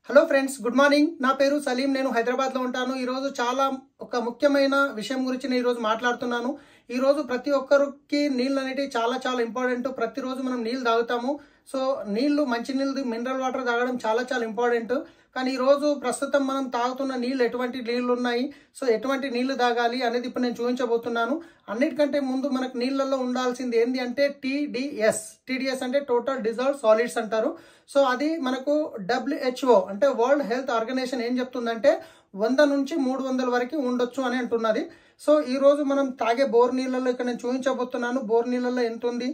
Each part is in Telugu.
Hello friends, good morning. నా పేరు సలీం. నేను హైదరాబాద్లో ఉంటాను. ఈరోజు చాలా ఒక ముఖ్యమైన విషయం గురించి నేను ఈరోజు మాట్లాడుతున్నాను. ఈరోజు ప్రతి ఒక్కరికి నీళ్ళు అనేటివి చాలా చాలా ఇంపార్టెంట్. ప్రతిరోజు మనం నీళ్ళు తాగుతాము. సో నీళ్ళు, మంచి నీళ్ళు, మినరల్ వాటర్ తాగడం చాలా చాలా ఇంపార్టెంట్. కానీ ఈరోజు ప్రస్తుతం మనం తాగుతున్న నీళ్ళు ఎటువంటి నీళ్ళు ఉన్నాయి, సో ఎటువంటి నీళ్లు తాగాలి అనేది ఇప్పుడు నేను చూపించబోతున్నాను. అన్నిటికంటే ముందు మనకు నీళ్ళల్లో ఉండాల్సింది ఏంటి అంటే టీడీఎస్ అంటే టోటల్ డిజాల్వ్డ్ సాలిడ్స్ అంటారు. సో అది మనకు WHO అంటే వరల్డ్ హెల్త్ ఆర్గనైజేషన్ ఏం చెప్తుందంటే 100 నుంచి 300 వరకు ఉండొచ్చు అని అంటున్నది. సో ఈ రోజు మనం తాగే బోర్ నీళ్ళల్లో ఇక్కడ నేను చూపించబోతున్నాను. బోర్ నీళ్ళల్లో ఎంత ఉంది,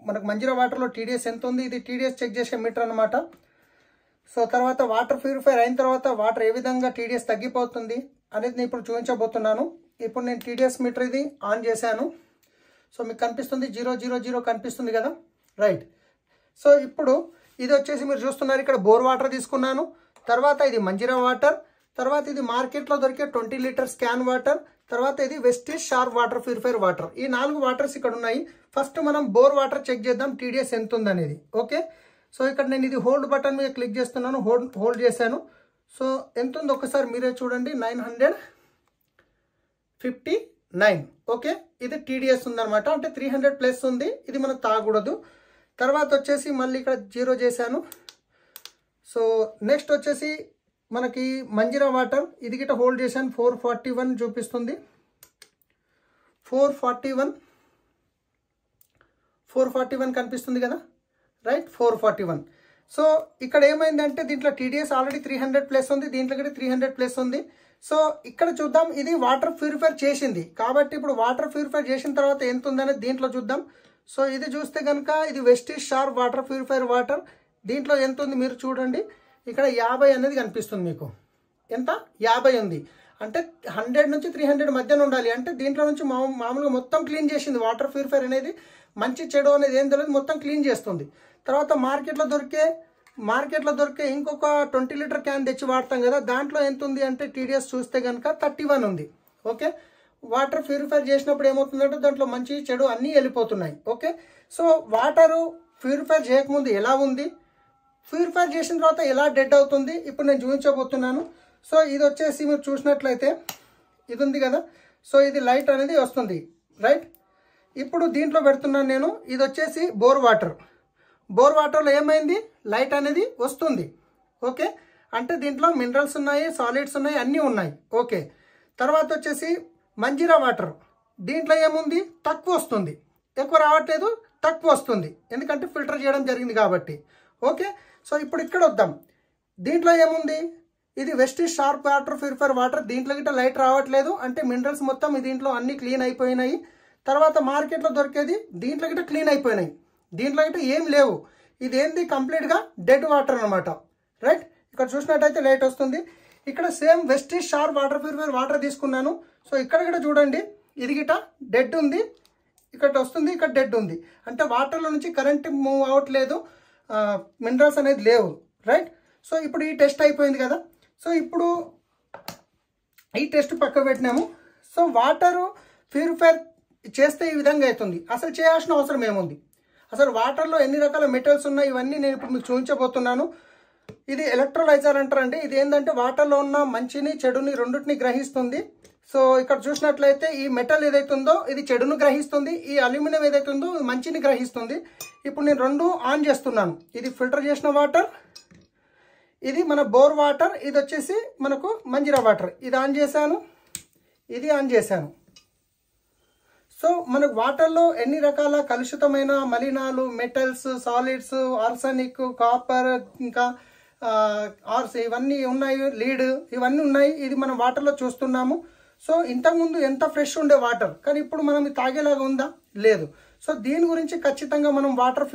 మనకు మంజీరా వాటర్లో టీడీఎస్ ఎంత ఉంది, ఇది టీడీఎస్ చెక్ చేసే మీటర్ అనమాట. సో తర్వాత వాటర్ ప్యూరిఫైర్ అయిన తర్వాత వాటర్ ఏ విధంగా టీడీఎస్ తగ్గిపోతుంది అనేది నేను ఇప్పుడు చూపించబోతున్నాను. ఇప్పుడు నేను టీడీఎస్ మీటర్ ఇది ఆన్ చేశాను. సో మీకు కనిపిస్తుంది 000 కనిపిస్తుంది కదా, రైట్. సో ఇప్పుడు ఇది వచ్చేసి మీరు చూస్తున్నారు, ఇక్కడ బోర్ వాటర్ తీసుకున్నాను. తర్వాత ఇది మంజీరా వాటర్, తర్వాత ఇది మార్కెట్లో దొరికే 20 లీటర్స్ క్యాన్ వాటర్, తర్వాత ఇది Vestige sharp water purifier water. ఈ 4 వాటర్స్ ఇక్కడ ఉన్నాయి. ఫస్ట్ మనం బోర్ వాటర్ చెక్ చేద్దాం టీడీఎస్ ఎంత ఉంది అనేది. ఓకే, సో ఇక్కడ నేను ఇది హోల్డ్ బటన్ మీద క్లిక్ చేస్తున్నాను, హోల్డ్ చేశాను. సో ఎంత ఉంది ఒకసారి మీరే చూడండి, 959. ఓకే, ఇది టీడీఎస్ ఉందన్నమాట, అంటే 300 ప్లస్ ఉంది. ఇది మనకు తాగకూడదు. తర్వాత వచ్చేసి మళ్ళీ ఇక్కడ 0 చేశాను. సో నెక్స్ట్ వచ్చేసి మనకి మంజీరా వాటర్, ఇది గిట్ట హోల్డ్ చేశాను, 441 చూపిస్తుంది. 441 కనిపిస్తుంది కదా, రైట్, 441. సో ఇక్కడ ఏమైందంటే దీంట్లో టీడీఎస్ ఆల్రెడీ 300 ప్లస్ ఉంది, దీంట్లో కూడా 300 ప్లస్ ఉంది. సో ఇక్కడ చూద్దాం, ఇది వాటర్ ప్యూరిఫైర్ చేసింది కాబట్టి ఇప్పుడు వాటర్ ప్యూరిఫైర్ చేసిన తర్వాత ఎంత ఉందనేది దీంట్లో చూద్దాం. సో ఇది చూస్తే కనుక ఇది Vestige sharp water purifier water, దీంట్లో ఎంత ఉంది మీరు చూడండి, ఇక్కడ 50 అనేది కనిపిస్తుంది మీకు. ఎంత? 50 ఉంది. అంటే 100 నుంచి 300 మధ్యన ఉండాలి. అంటే దీంట్లో నుంచి మామూలుగా మొత్తం క్లీన్ చేసింది. వాటర్ ప్యూరిఫైర్ అనేది మంచి చెడు అనేది ఏం తెలియదు, మొత్తం క్లీన్ చేస్తుంది. తర్వాత మార్కెట్లో దొరికే ఇంకొక 20 లీటర్ క్యాన్ తెచ్చి వాడతాం కదా, దాంట్లో ఎంత ఉంది అంటే టీడీఎస్ చూస్తే కనుక 31 ఉంది. ఓకే, వాటర్ ప్యూరిఫైర్ చేసినప్పుడు ఏమవుతుందంటే దాంట్లో మంచి చెడు అన్నీ వెళ్ళిపోతున్నాయి. ఓకే, సో వాటర్ ప్యూరిఫైర్ చేయకముందు ఎలా ఉంది, ప్యూరిఫైర్ చేసిన తర్వాత ఎలా డెడ్ అవుతుంది ఇప్పుడు నేను చూపించబోతున్నాను. సో ఇది వచ్చేసి మీరు చూసినట్లయితే ఇది ఉంది కదా, సో ఇది లైట్ అనేది వస్తుంది, రైట్. ఇప్పుడు దీంట్లో పెడుతున్నాను నేను, ఇది వచ్చేసి బోర్ వాటర్లో ఏమైంది, లైట్ అనేది వస్తుంది. ఓకే, అంటే దీంట్లో మినరల్స్ ఉన్నాయి, సాలిడ్స్ ఉన్నాయి, అన్నీ ఉన్నాయి. ఓకే, తర్వాత వచ్చేసి మంజీరా వాటర్, దీంట్లో ఏముంది, తక్కువ వస్తుంది, ఎక్కువ రావట్లేదు, తక్కువ వస్తుంది, ఎందుకంటే ఫిల్టర్ చేయడం జరిగింది కాబట్టి. ఓకే, సో ఇప్పుడు ఇక్కడ వద్దాం, దీంట్లో ఏముంది, ఇది Vestige sharp water purifier water, దీంట్లో గిట్ట లైట్ రావట్లేదు, అంటే మినరల్స్ మొత్తం దీంట్లో అన్ని క్లీన్ అయిపోయినాయి. తర్వాత మార్కెట్లో దొరికేది దీంట్లో గిట్ట క్లీన్ అయిపోయినాయి, దీంట్లో గిట్ట ఏం లేవు. ఇది ఏంది, కంప్లీట్గా డెడ్ వాటర్ అనమాట, రైట్. ఇక్కడ చూసినట్టయితే లైట్ వస్తుంది. ఇక్కడ same Vestige sharp water purifier water తీసుకున్నాను. సో ఇక్కడ కూడా చూడండి, ఇది గిట్ట డెడ్ ఉంది, ఇక్కడ వస్తుంది, ఇక్కడ డెడ్ ఉంది, అంటే వాటర్లో నుంచి కరెంట్ మూవ్ అవ్వట్లేదు, మినరల్స్ అనేది లేవు, రైట్. సో ఇప్పుడు ఈ టెస్ట్ అయిపోయింది కదా. సో ఇప్పుడు ఈ టెస్ట్ పక్కకు పెట్టినాము. సో వాటరు ప్యూరిఫైర్ చేస్తే ఈ విధంగా అవుతుంది. అసలు చేయాల్సిన అవసరం ఏముంది, అసలు వాటర్లో ఎన్ని రకాల మెటల్స్ ఉన్నాయి, ఇవన్నీ నేను ఇప్పుడు మీకు చూపించబోతున్నాను. ఇది ఎలక్ట్రోలైజర్ అంటారండి. ఇది ఏంటంటే వాటర్లో ఉన్న మంచిని చెడుని రెండింటిని గ్రహిస్తుంది. సో ఇక్కడ చూసినట్లయితే ఈ మెటల్ ఏదైతుందో ఇది చెడును గ్రహిస్తుంది, ఈ అల్యూమినియం ఏదైతుందో మంచిని గ్రహిస్తుంది. ఇప్పుడు నేను 2 ఆన్ చేస్తున్నాను. ఇది ఫిల్టర్ చేసిన వాటర్, ఇది మన బోర్ వాటర్, ఇది వచ్చేసి మనకు మంజీరా వాటర్. ఇది ఆన్ చేశాను, ఇది ఆన్ చేశాను. సో మనకు వాటర్లో ఎన్ని రకాల కలుషితమైన మలినాలు, మెటల్స్, సాలిడ్స్, ఆర్సనిక్, కాపర్, ఇంకా ఇవన్నీ ఉన్నాయి, లీడ్, ఇవన్నీ ఉన్నాయి. ఇది మనం వాటర్లో చూస్తున్నాము. సో ఇంతకుముందు ఎంత ఫ్రెష్ ఉండే వాటర్, కానీ ఇప్పుడు మనం తాగేలాగా ఉందా, లేదు. సో దీని గురించి ఖచ్చితంగా మనం వాటర్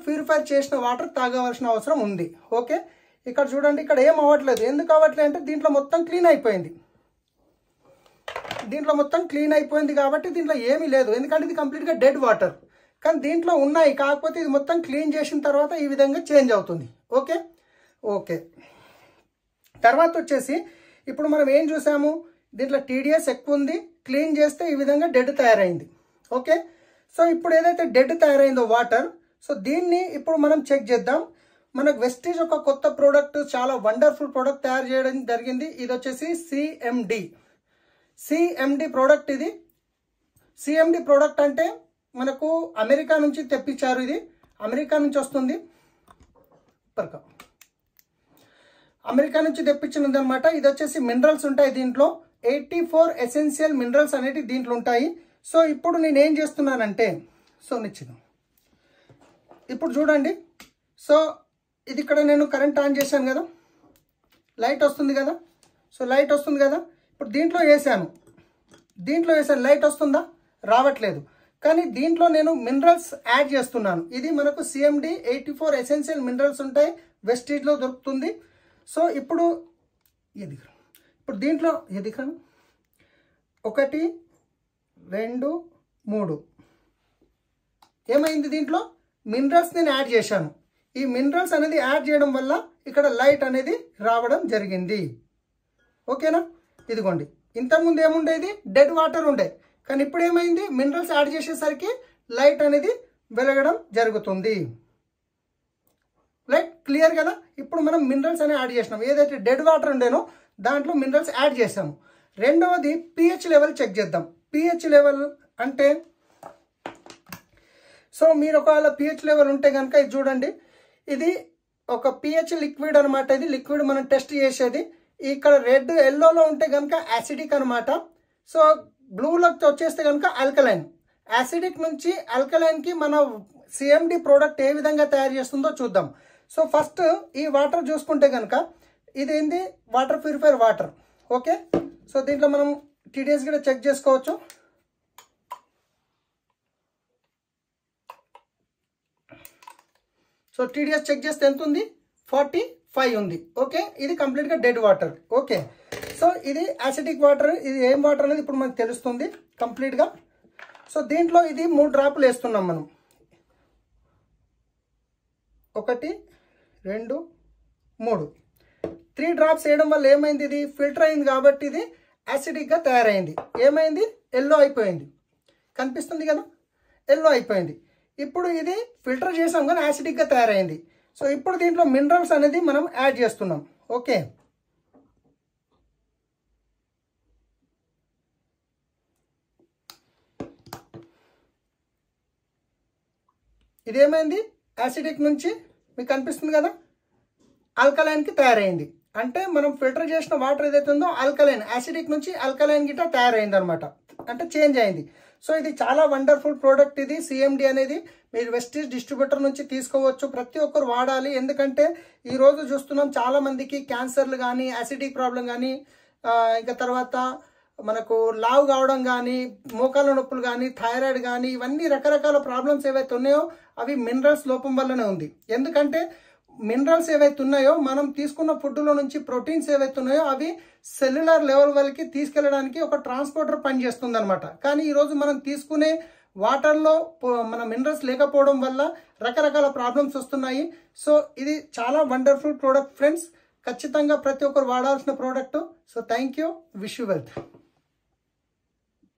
ప్యూరిఫైర్ చేసిన వాటర్ తాగవలసిన అవసరం ఉంది. ఓకే, ఇక్కడ చూడండి, ఇక్కడ ఏం అవ్వట్లేదు. ఎందుకు అవ్వట్లేదు అంటే దీంట్లో మొత్తం క్లీన్ అయిపోయింది, కాబట్టి దీంట్లో ఏమీ లేదు, ఎందుకంటే ఇది కంప్లీట్గా డెడ్ వాటర్. కానీ దీంట్లో ఉన్నాయి, కాకపోతే ఇది మొత్తం క్లీన్ చేసిన తర్వాత ఈ విధంగా చేంజ్ అవుతుంది. ఓకే, తర్వాత వచ్చేసి ఇప్పుడు మనం ఏం చూసాము, దీంట్లో టీడీఎస్ ఎక్కువ ఉంది, క్లీన్ చేస్తే ఈ విధంగా డెడ్ తయారైంది. ఓకే, సో ఇప్పుడు ఏదైతే డెడ్ తయారైందో వాటర్, సో దీన్ని ఇప్పుడు మనం చెక్ చేద్దాం. మనకు వెస్టీజ్ ఒక కొత్త ప్రోడక్ట్, చాలా వండర్ఫుల్ ప్రోడక్ట్ తయారు చేయడం జరిగింది. ఇది వచ్చేసి సిఎండి ప్రోడక్ట్. ఇది సిఎండి ప్రోడక్ట్ అంటే మనకు అమెరికా నుంచి తెప్పించారు. ఇది అమెరికా నుంచి వస్తుంది, అమెరికా నుంచి తెప్పించినది అనమాట. ఇది వచ్చేసి మినరల్స్ ఉంటాయి దీంట్లో, 84 ఎసెన్షియల్ మినరల్స్ అనేవి దీంట్లో ఉంటాయి. సో ఇప్పుడు నేను ఏం చేస్తున్నానంటే, ఇప్పుడు చూడండి. సో ఇది ఇక్కడ నేను కరెంట్ ఆన్ చేశాను కదా, లైట్ వస్తుంది కదా. సో లైట్ వస్తుంది కదా, ఇప్పుడు దీంట్లో వేసాను, లైట్ వస్తుందా? రావట్లేదు. కానీ దీంట్లో నేను మినరల్స్ యాడ్ చేస్తున్నాను. ఇది మనకు సిఎండి 84 ఎసెన్షియల్ మినరల్స్ ఉంటాయి, వెస్టీజ్లో దొరుకుతుంది. సో ఇప్పుడు దీంట్లో 1 2 3 ఏమైంది, దీంట్లో మినరల్స్ నేను యాడ్ చేశాను. ఈ మినరల్స్ అనేది యాడ్ చేయడం వల్ల ఇక్కడ లైట్ అనేది రావడం జరిగింది. ఓకేనా? ఇదిగోండి, ఇంతకుముందు ఏముండేది, డెడ్ వాటర్ ఉండే, కానీ ఇప్పుడు ఏమైంది, మినరల్స్ యాడ్ చేసేసరికి లైట్ అనేది వెలగడం జరుగుతుంది. లైట్ క్లియర్ కదా. ఇప్పుడు మనం మినరల్స్ అనేవి యాడ్ చేసినాం. ఏదైతే డెడ్ వాటర్ ఉండేనో దాంట్లో మినరల్స్ యాడ్ చేసాము. రెండవది పిహెచ్ లెవెల్ చెక్ చేద్దాం. పిహెచ్ లెవెల్ అంటే, సో మీరు ఒకవేళ పిహెచ్ లెవెల్ ఉంటే కనుక ఇది చూడండి, ఇది ఒక పిహెచ్ లిక్విడ్ అనమాట. ఇది లిక్విడ్ మనం టెస్ట్ చేసేది. ఇక్కడ రెడ్ ఎల్లోలో ఉంటే కనుక యాసిడిక్ అనమాట. సో బ్లూలోకి వచ్చేస్తే కనుక ఆల్కలైన్. యాసిడిక్ నుంచి ఆల్కలైన్కి మన సిఎండి ప్రోడక్ట్ ఏ విధంగా తయారు చేస్తుందో చూద్దాం. సో ఫస్ట్ ఈ వాటర్ చూసుకుంటే కనుక ఇదేంది, water purifier water. Okay, so దీంట్లో మనం టీడీఎస్ కూడా చెక్ చేసుకోవచ్చు. సో టీడీఎస్ చెక్ చేస్తే ఎంత ఉంది, 45 ఉంది. ఓకే, ఇది కంప్లీట్గా డెడ్ వాటర్. ఓకే, సో ఇది యాసిడిక్ వాటర్. ఇది ఏం వాటర్ అనేది ఇప్పుడు మనకు తెలుస్తుంది కంప్లీట్గా. సో దీంట్లో ఇది 3 డ్రాపులు వేస్తున్నాం మనం. 1 2 3 3 డ్రాప్స్ వేయడం వల్ల ఏమైంది, ఇది ఫిల్టర్ అయింది కాబట్టి ఇది యాసిడిక్గా తయారైంది. ఏమైంది, ఎల్లో అయిపోయింది. కనిపిస్తుంది కదా, ఎల్లో అయిపోయింది. ఇప్పుడు ఇది ఫిల్టర్ చేసాం కానీ యాసిడిక్గా తయారైంది. సో ఇప్పుడు దీంట్లో మినరల్స్ అనేది మనం యాడ్ చేస్తున్నాం. ఓకే, ఇదేమైంది, యాసిడిక్ నుంచి మీకు కనిపిస్తుంది కదా ఆల్కలైన్కి తయారైంది. అంటే మనం ఫిల్టర్ చేసిన వాటర్ ఏదైతే ఉందో ఆల్కలైన్, యాసిడిక్ నుంచి ఆల్కలైన్ గిట్ట తయారైంది అనమాట, అంటే చేంజ్ అయింది. సో ఇది చాలా వండర్ఫుల్ ప్రోడక్ట్. ఇది సిఎండి అనేది మీరు వెస్టీజ్ డిస్ట్రిబ్యూటర్ నుంచి తీసుకోవచ్చు. ప్రతి ఒక్కరు వాడాలి. ఎందుకంటే ఈరోజు చూస్తున్నాం చాలా మందికి క్యాన్సర్లు కానీ, యాసిడిక్ ప్రాబ్లం కానీ, ఇంకా తర్వాత మనకు లావు కావడం కానీ, మోకాళ్ళ నొప్పులు కానీ, థైరాయిడ్ కానీ, ఇవన్నీ రకరకాల ప్రాబ్లమ్స్ ఏవైతే ఉన్నాయో అవి మినరల్స్ లోపం వల్లనే ఉంది. ఎందుకంటే మినరల్స్ ఏవైతే ఉన్నాయో మనం తీసుకున్న ఫుడ్లో నుంచి ప్రోటీన్స్ ఏవైతే ఉన్నాయో అవి సెల్యులర్ లెవెల్ వరకు తీసుకెళ్ళడానికి ఒక ట్రాన్స్పోర్టర్ పనిచేస్తుంది అనమాట. కానీ ఈరోజు మనం తీసుకునే వాటర్లో మన మినరల్స్ లేకపోవడం వల్ల రకరకాల ప్రాబ్లమ్స్ వస్తున్నాయి. సో ఇది చాలా వండర్ఫుల్ ప్రోడక్ట్ ఫ్రెండ్స్. ఖచ్చితంగా ప్రతి ఒక్కరు వాడాల్సిన product. So thank you, wish you wealth.